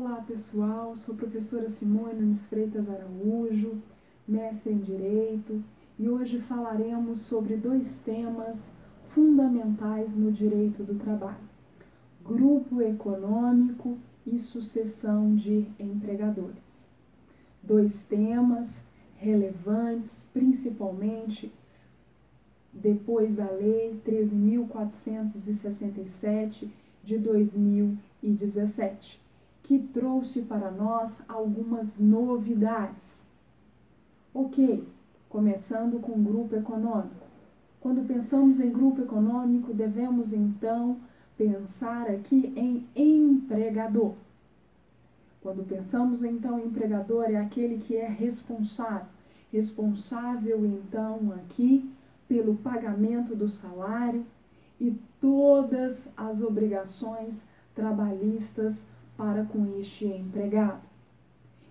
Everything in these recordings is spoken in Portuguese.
Olá pessoal, sou a professora Simone Nunes Freitas Araújo, mestre em Direito, e hoje falaremos sobre dois temas fundamentais no direito do trabalho: grupo econômico e sucessão de empregadores. Dois temas relevantes, principalmente depois da Lei 13.467 de 2017, que trouxe para nós algumas novidades. Ok, começando com o grupo econômico. Quando pensamos em grupo econômico, devemos então pensar aqui em empregador. Quando pensamos então em empregador, é aquele que é responsável então aqui pelo pagamento do salário e todas as obrigações trabalhistas para com este empregado.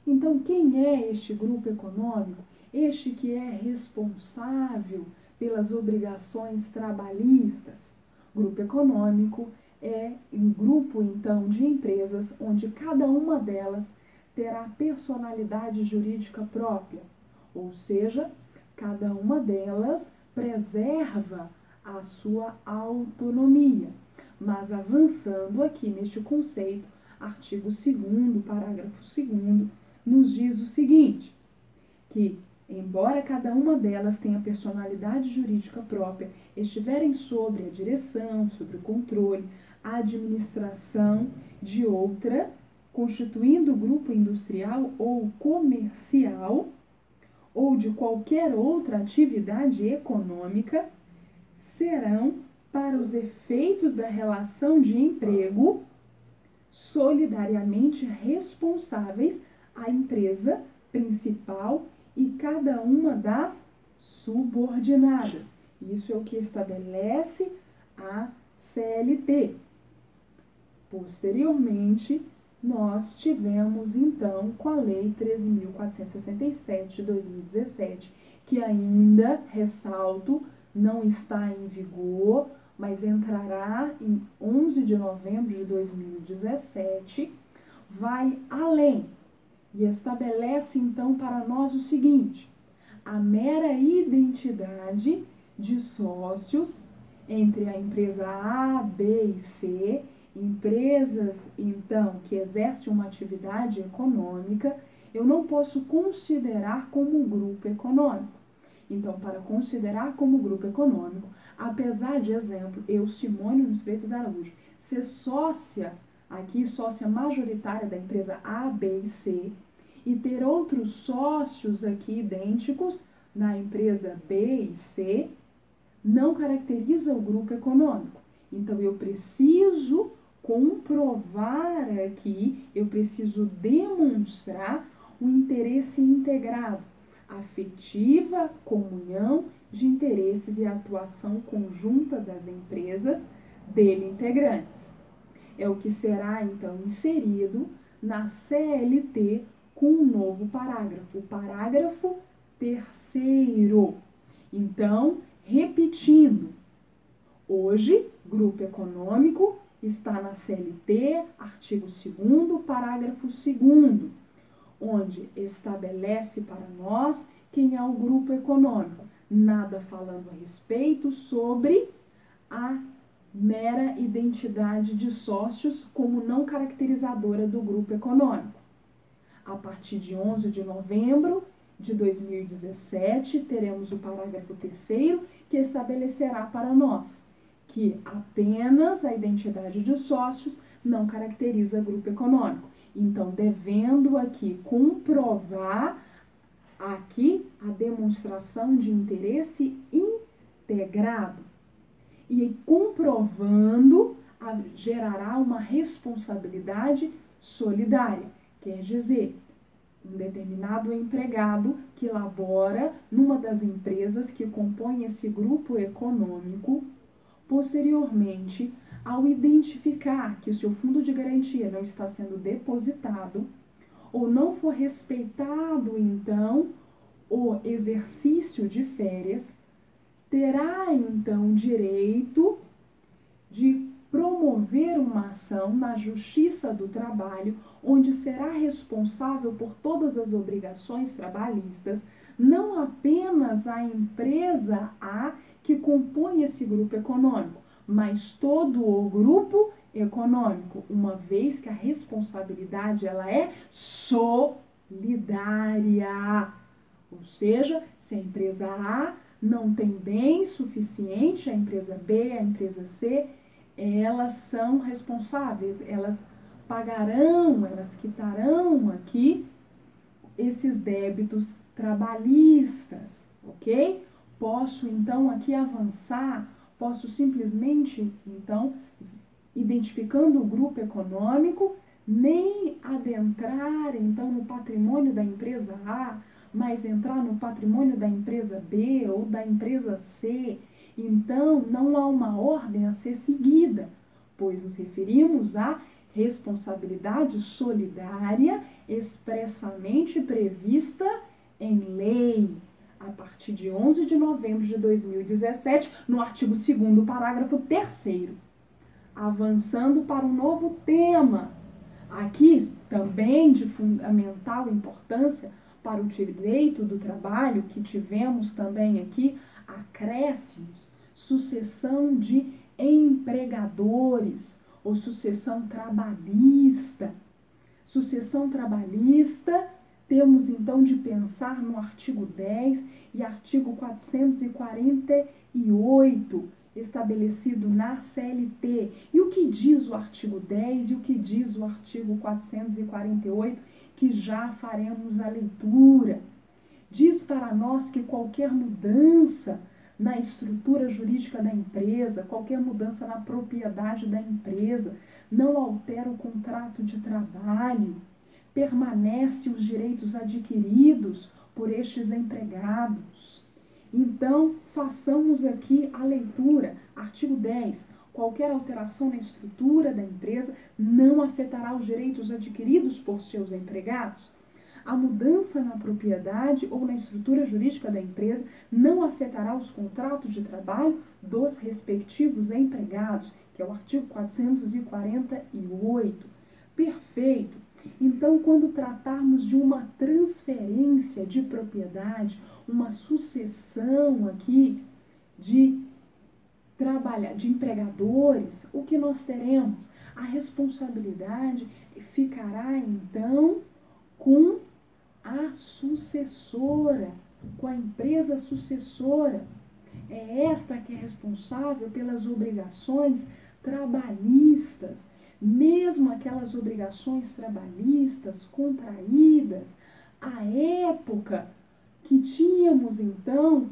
Então, quem é este grupo econômico? Este que é responsável pelas obrigações trabalhistas. Grupo econômico é um grupo, então, de empresas onde cada uma delas terá personalidade jurídica própria, ou seja, cada uma delas preserva a sua autonomia. Mas avançando aqui neste conceito, artigo 2º, parágrafo 2º, nos diz o seguinte, que, embora cada uma delas tenha personalidade jurídica própria, estiverem sobre a direção, sobre o controle, a administração de outra, constituindo grupo industrial ou comercial, ou de qualquer outra atividade econômica, serão, para os efeitos da relação de emprego, solidariamente responsáveis à empresa principal e cada uma das subordinadas. Isso é o que estabelece a CLT. Posteriormente, nós tivemos então com a Lei 13.467 de 2017, que ainda, ressalto, não está em vigor, mas entrará em 11 de novembro de 2017, vai além e estabelece então para nós o seguinte: a mera identidade de sócios entre a empresa A, B e C, empresas então que exercem uma atividade econômica, eu não posso considerar como grupo econômico. Então, para considerar como grupo econômico, apesar de, exemplo, eu, Simone Nunes Freitas Araújo, ser sócia majoritária da empresa A, B e C, e ter outros sócios aqui idênticos na empresa B e C, não caracteriza o grupo econômico. Então, eu preciso comprovar aqui, eu preciso demonstrar o interesse integrado, afetiva comunhão de interesses e atuação conjunta das empresas dele integrantes. É o que será, então, inserido na CLT com um novo parágrafo, o parágrafo 3º. Então, repetindo, hoje, grupo econômico está na CLT, artigo 2º, parágrafo 2º, onde estabelece para nós quem é o grupo econômico, nada falando a respeito sobre a mera identidade de sócios como não caracterizadora do grupo econômico. A partir de 11 de novembro de 2017, teremos o parágrafo 3º, que estabelecerá para nós que apenas a identidade de sócios não caracteriza grupo econômico. Então, devendo aqui comprovar aqui a demonstração de interesse integrado. E comprovando, gerará uma responsabilidade solidária. Quer dizer, um determinado empregado que labora numa das empresas que compõem esse grupo econômico, posteriormente, ao identificar que o seu fundo de garantia não está sendo depositado ou não for respeitado, então, o exercício de férias, terá, então, direito de promover uma ação na Justiça do Trabalho, onde será responsável por todas as obrigações trabalhistas, não apenas a empresa A que compõe esse grupo econômico, mas todo o grupo econômico, uma vez que a responsabilidade ela é solidária. Ou seja, se a empresa A não tem bem suficiente, a empresa B, a empresa C, elas são responsáveis, elas pagarão, elas quitarão aqui esses débitos trabalhistas, ok? Posso então aqui avançar, posso simplesmente então, identificando o grupo econômico, nem adentrar então no patrimônio da empresa A, mas entrar no patrimônio da empresa B ou da empresa C. Então, não há uma ordem a ser seguida, pois nos referimos à responsabilidade solidária expressamente prevista em lei, a partir de 11 de novembro de 2017, no artigo 2º, parágrafo 3º. Avançando para um novo tema, aqui também de fundamental importância para o direito do trabalho, que tivemos também aqui acréscimos, sucessão de empregadores ou sucessão trabalhista. Sucessão trabalhista, temos então de pensar no artigo 10 e artigo 448, estabelecido na CLT. E o que diz o artigo 10 e o que diz o artigo 448, que já faremos a leitura? Diz para nós que qualquer mudança na estrutura jurídica da empresa, qualquer mudança na propriedade da empresa, não altera o contrato de trabalho, permanece os direitos adquiridos por estes empregados. Então, façamos aqui a leitura. Artigo 10. Qualquer alteração na estrutura da empresa não afetará os direitos adquiridos por seus empregados. A mudança na propriedade ou na estrutura jurídica da empresa não afetará os contratos de trabalho dos respectivos empregados, que é o artigo 448. Perfeito. Então, quando tratarmos de uma transferência de propriedade, uma sucessão aqui de empregadores, o que nós teremos? A responsabilidade ficará, então, com a sucessora, com a empresa sucessora. É esta que é responsável pelas obrigações trabalhistas, mesmo aquelas obrigações trabalhistas contraídas à época que tínhamos então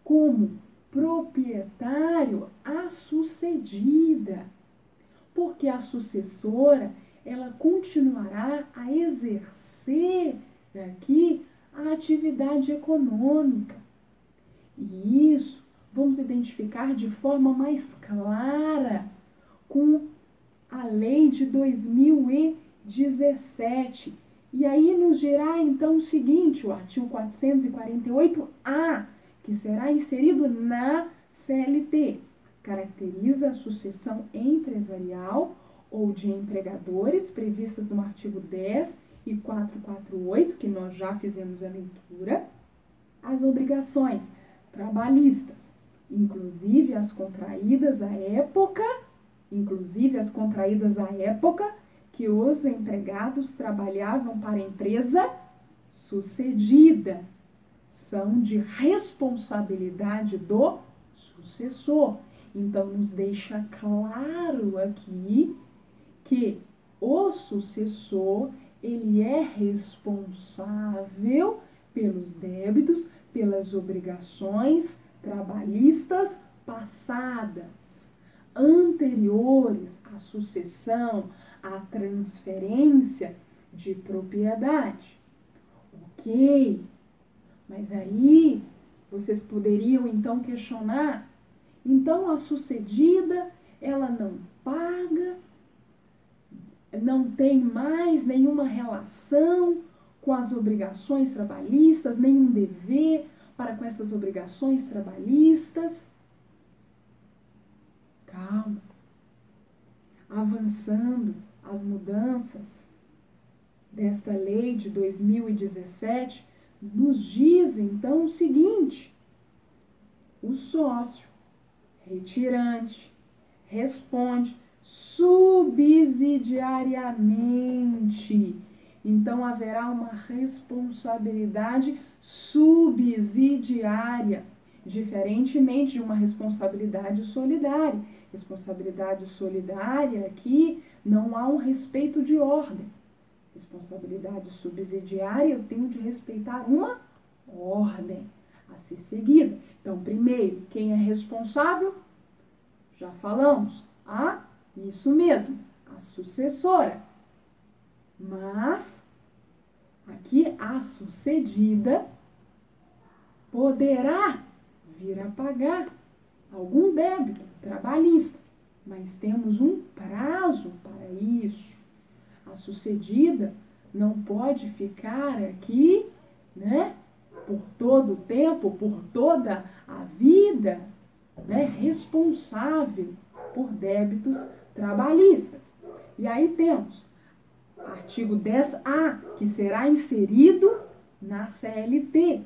como proprietário a sucedida, porque a sucessora ela continuará a exercer aqui a atividade econômica. E isso vamos identificar de forma mais clara com a lei de 2017. E aí nos dirá então o seguinte, o artigo 448-A, que será inserido na CLT, caracteriza a sucessão empresarial ou de empregadores previstas no artigo 10 e 448, que nós já fizemos a leitura, as obrigações trabalhistas, inclusive as contraídas à época que os empregados trabalhavam para a empresa sucedida, são de responsabilidade do sucessor. Então, nos deixa claro aqui que o sucessor, ele é responsável pelos débitos, pelas obrigações trabalhistas passadas, anteriores à sucessão, à transferência de propriedade. Ok, mas aí vocês poderiam então questionar, então a sucedida, ela não paga, não tem mais nenhuma relação com as obrigações trabalhistas, nenhum dever para com essas obrigações trabalhistas. Calma. avançando as mudanças desta lei de 2017, nos diz então o seguinte: o sócio retirante responde subsidiariamente. Então, haverá uma responsabilidade subsidiária, diferentemente de uma responsabilidade solidária. Responsabilidade solidária aqui não há um respeito de ordem. Responsabilidade subsidiária, eu tenho de respeitar uma ordem a ser seguida. Então, primeiro, quem é responsável? Já falamos. Isso mesmo, a sucessora. Mas, aqui a sucedida poderá vir a pagar algum débito trabalhista, mas temos um prazo para isso. A sucedida não pode ficar aqui, por todo o tempo, por toda a vida, responsável por débitos trabalhistas. E aí temos artigo 10A, que será inserido na CLT.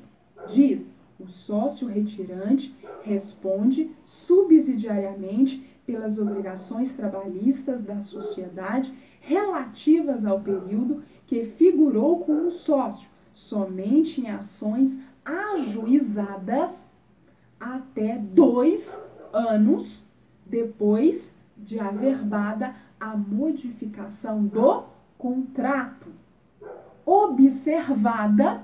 Diz: o sócio retirante responde subsidiariamente pelas obrigações trabalhistas da sociedade relativas ao período que figurou com o sócio, somente em ações ajuizadas até 2 anos depois de averbada a modificação do contrato, observada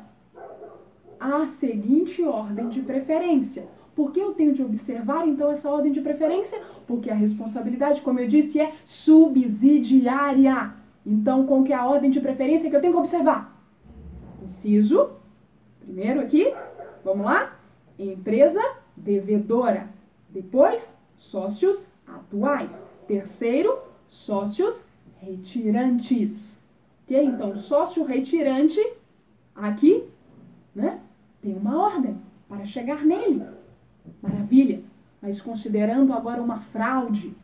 a seguinte ordem de preferência. Por que eu tenho de observar, então, essa ordem de preferência? Porque a responsabilidade, como eu disse, é subsidiária. Então, qual que é a ordem de preferência que eu tenho que observar? Inciso, primeiro aqui, vamos lá? Empresa devedora. Depois, sócios atuais. Terceiro, sócios retirantes. Ok? Então, sócio retirante, aqui, tem uma ordem para chegar nele. Maravilha. Mas considerando agora uma fraude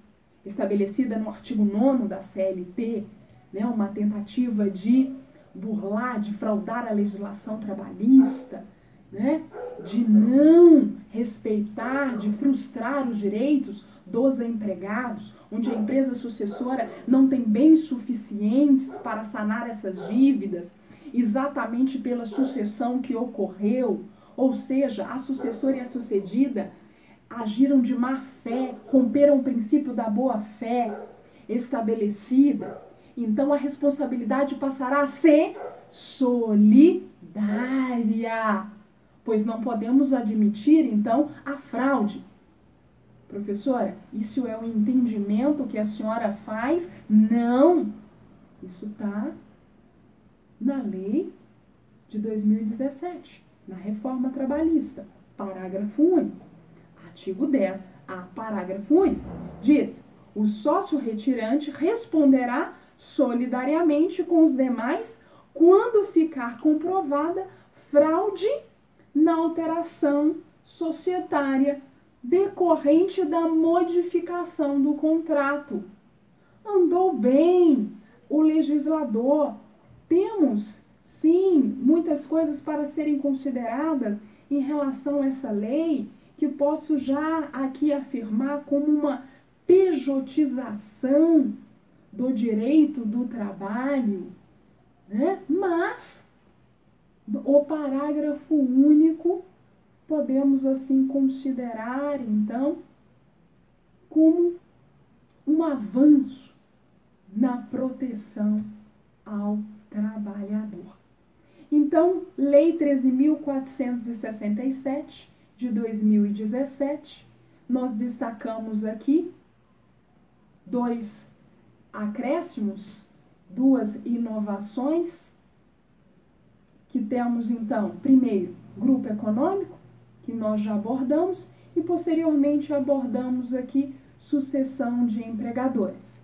estabelecida no artigo 9º da CLT, uma tentativa de burlar, de fraudar a legislação trabalhista, de não respeitar, de frustrar os direitos dos empregados, onde a empresa sucessora não tem bens suficientes para sanar essas dívidas, exatamente pela sucessão que ocorreu, ou seja, a sucessora e a sucedida agiram de má fé, romperam o princípio da boa fé estabelecida. Então a responsabilidade passará a ser solidária, pois não podemos admitir, então, a fraude. Professora, isso é o entendimento que a senhora faz? Não! Isso está na lei de 2017, na reforma trabalhista, parágrafo único. Artigo 10A, parágrafo único, diz: o sócio retirante responderá solidariamente com os demais quando ficar comprovada fraude na alteração societária decorrente da modificação do contrato. Andou bem o legislador. Temos, sim, muitas coisas para serem consideradas em relação a essa lei, que posso já aqui afirmar como uma pejotização do direito do trabalho, Mas o parágrafo único podemos assim considerar, então, como um avanço na proteção ao trabalhador. Então, Lei 13.467 de 2017, nós destacamos aqui 2 acréscimos, 2 inovações, que temos então, primeiro, grupo econômico, que nós já abordamos, e posteriormente abordamos aqui sucessão de empregadores.